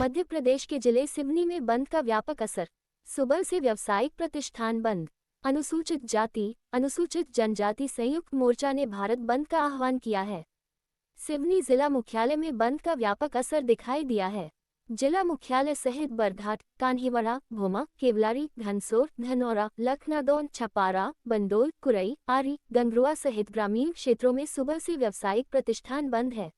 मध्य प्रदेश के जिले सिवनी में बंद का व्यापक असर। सुबह से व्यावसायिक प्रतिष्ठान बंद। अनुसूचित जाति, अनुसूचित जनजाति संयुक्त मोर्चा ने भारत बंद का आह्वान किया है। सिवनी जिला मुख्यालय में बंद का व्यापक असर दिखाई दिया है। जिला मुख्यालय सहित बरघाट, कान्हीवाड़ा, भोमा, केवलारी, घनसोर, धनौरा, लखनादौन, छपारा, बंदोल, कुरई, आरी, गंगरुआ सहित ग्रामीण क्षेत्रों में सुबह से व्यावसायिक प्रतिष्ठान बंद है।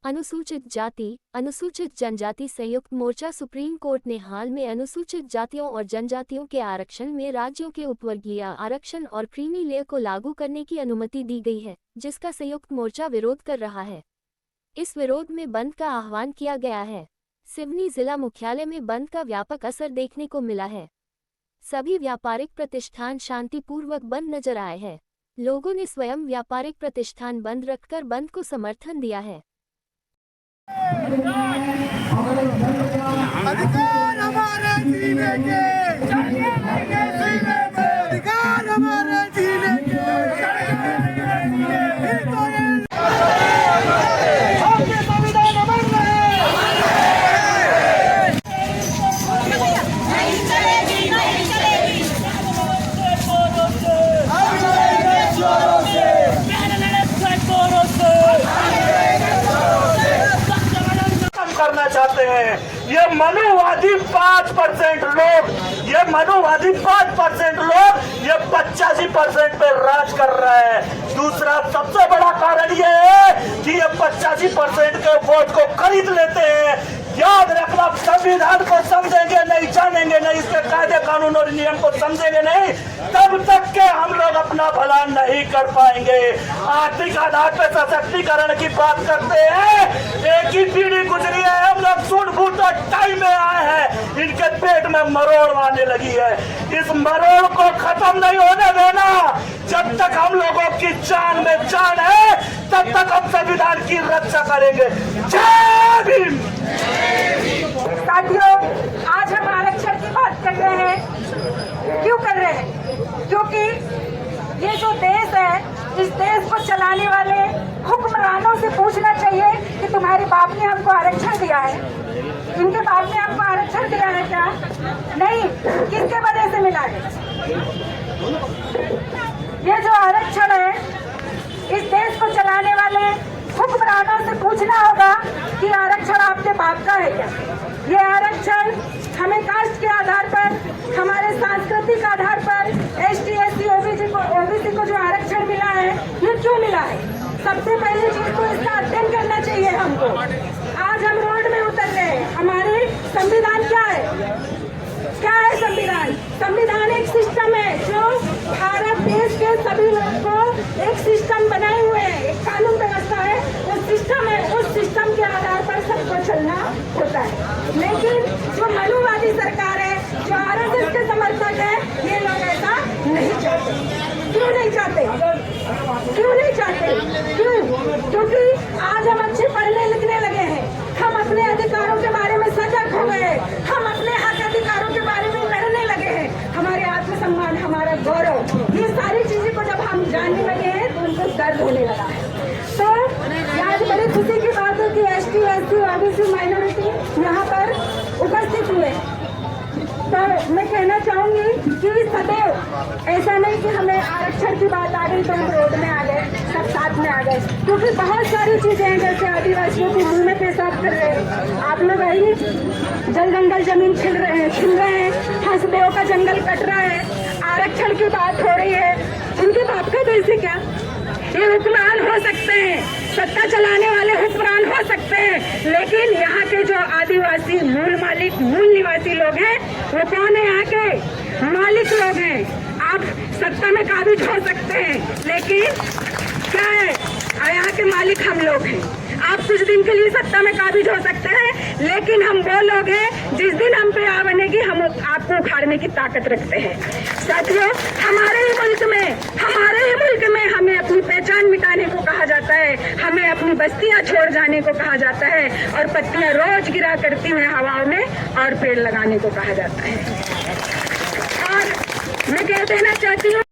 अनुसूचित जाति, अनुसूचित जनजाति संयुक्त मोर्चा सुप्रीम कोर्ट ने हाल में अनुसूचित जातियों और जनजातियों के आरक्षण में राज्यों के उपवर्गीय आरक्षण और क्रीमी लेयर को लागू करने की अनुमति दी गई है, जिसका संयुक्त मोर्चा विरोध कर रहा है। इस विरोध में बंद का आह्वान किया गया है। सिवनी जिला मुख्यालय में बंद का व्यापक असर देखने को मिला है। सभी व्यापारिक प्रतिष्ठान शांतिपूर्वक बंद नजर आए हैं। लोगों ने स्वयं व्यापारिक प्रतिष्ठान बंद रखकर बंद को समर्थन दिया है। अधिकार हमारे जीने के, अधिकार हमारे जीने के, संविधान अमर रहे। करना चाहते हैं ये मनुवादी 5% लोग, ये मनुवादी 5% लोग ये 85% पे राज कर रहा है। दूसरा सबसे बड़ा कारण ये है कि ये 85% के वोट को खरीद लेते हैं। याद रखना, संविधान को समझेंगे नहीं, जानेंगे नहीं, इसके कायदे कानून और नियम को समझेंगे नहीं, तब तक के हम लोग अपना भला नहीं कर पाएंगे। आर्थिक आधार पर सशक्तिकरण की बात करते हैं। एक ही पीढ़ी गुजरी है, हम लोग सूट-बूट और टाइम में आए हैं, इनके पेट में मरोड़ आने लगी है। इस मरोड़ को खत्म नहीं होने देना। जब तक हम लोगों की जान में जान है, तब तक हम संविधान की रक्षा करेंगे। जय भीम। साथियों, आज हम आरक्षण की बात कर रहे हैं। क्यों कर रहे हैं? क्योंकि ये जो देश है, इस देश को चलाने वाले हुक्मरानों से पूछना चाहिए कि तुम्हारे बाप ने हमको आरक्षण दिया है, इनके बाप ने हमको आरक्षण दिया है क्या? नहीं। किसके वजह से मिला है? ये जो आरक्षण है, इस देश को चलाने वाले हुक्मरानों से पूछना होगा कि आरक्षण आपके बाप का है क्या? ये आरक्षण हमें कास्ट के आधार पर, हमारे सांस्कृतिक आधार पर ST, SC, OBC को जो आरक्षण मिला है, ये क्यों मिला है? सबसे पहली चीज तो इसका अध्ययन करना चाहिए हमको। आज हम रोड में उतर रहे हैं। हमारे संविधान क्या है? क्या है संविधान? संविधान एक सिस्टम है जो भारत देश के सभी लोगों को एक सिस्टम बनाए हुए है, एक कानून व्यवस्था है, उस सिस्टम है, उस सिस्टम के आधार पर सबको चलना होता है। लेकिन जो मनुवादी सरकार है, जो RSS के समर्थक है, ये लोग ऐसा नहीं चाहते। क्यों नहीं चाहते? क्यों नहीं चाहते? क्यों? क्योंकि आज हम अच्छे पढ़ने लिखने लगे हैं, हम अपने अधिकारों के बारे में सजग हो गए, हम अपने हक अधिकारों के बारे में लड़ने लगे हैं। हमारे आत्मसम्मान, हमारा गौरव, ये सारी चीजें को जब हम जानने लगे हैं तो उनको दर्द होने लगा है। तो आज बड़ी खुशी की बात है कि ST, SC, OBC माइनॉरिटी यहाँ पर उपस्थित हुए। तो मैं कहना चाहूंगी कि सदैव ऐसा नहीं कि हमें आरक्षण की बात आ गई तो हम रोड में आ गए, सब साथ में आ गए, क्योंकि बहुत सारी चीजें हैं। जैसे आदिवासियों के मुंह में पेशाब कर रहे हैं, आप लोग आइए, जल जंगल जमीन छिल रहे हैं, हंसदेव का जंगल कट रहा है, आरक्षण की बात हो रही है। उनके बाप का कैसे क्या? ये हुक्मरान हो सकते हैं, सत्ता चलाने वाले हुक्मरान हो सकते हैं, लेकिन यहाँ के जो आदिवासी मूल मालिक, मूल निवासी लोग हैं, वो कौन है? यहाँ के मालिक लोग हैं। आप सत्ता में काबिज हो सकते हैं, लेकिन क्या है? यहाँ के मालिक हम लोग हैं। आप कुछ दिन के लिए सत्ता में काबिज हो सकते हैं, लेकिन हम वो लोग हैं, जिस दिन हम पे आ बनेगी, हम आपको उखाड़ने की ताकत रखते हैं। साथियों, हमारे ही मुल्क में हमें अपनी पहचान मिटाने को कहा जाता है, हमें अपनी बस्तियां छोड़ जाने को कहा जाता है, और पत्तियां रोज गिरा करती हैं हवाओं में, और पेड़ लगाने को कहा जाता है। और मैं कह देना चाहती हूँ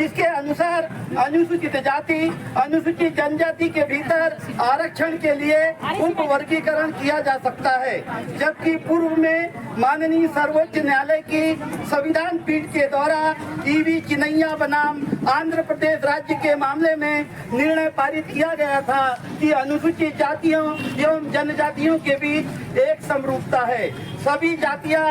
जिसके अनुसार अनुसूचित जाति, अनुसूचित जनजाति के भीतर आरक्षण के लिए उप वर्गीकरण किया जा सकता है, जबकि पूर्व में माननीय सर्वोच्च न्यायालय की संविधान पीठ के द्वारा ईवी चिनैया बनाम आंध्र प्रदेश राज्य के मामले में निर्णय पारित किया गया था कि अनुसूचित जातियों एवं जनजातियों के बीच एक समरूपता है। सभी जातियां